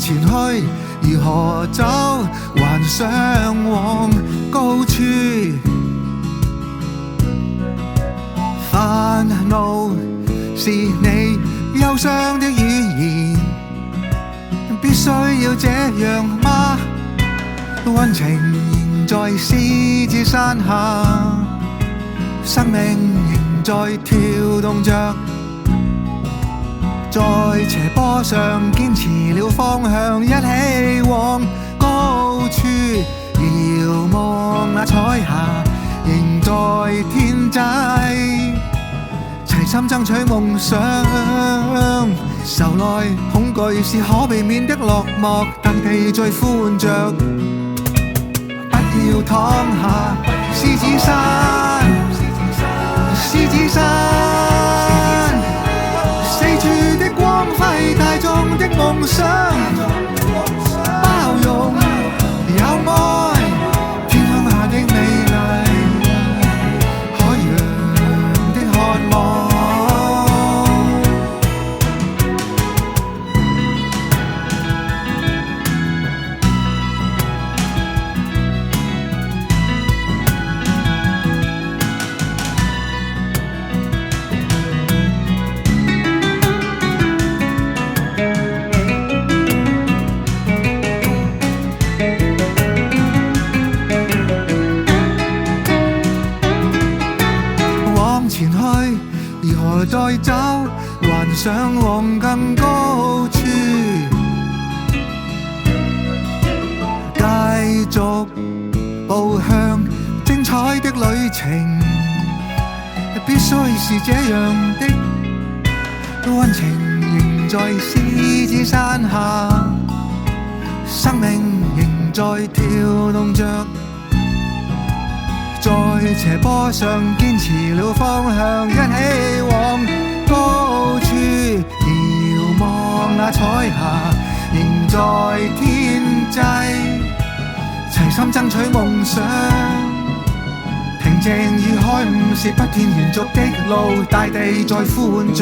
前去，如何走？還想往高處。煩惱是你憂傷的語言，必須要這樣嗎？溫情仍在獅子山下，生命仍在跳動着，在斜坡上堅持了方向，一起往高處遙望那彩霞仍在天際，齊心爭取夢想。愁內恐懼是可避免的落寞，大地在呼喚着，不要躺下。獅子山，獅子山，四處的光輝，大眾的夢想，包容有愛，天空下的美麗，海洋的渴望。如何再走？還想往更高處，繼續步向精彩的旅程，必須是這樣的。溫情仍在獅子山下，生命仍在跳動着，在斜坡上堅持了方向，一起往高處遙望那彩霞仍在天際，齊心爭取夢想。平靜與開悟是不斷延續的路，大地在呼喚着。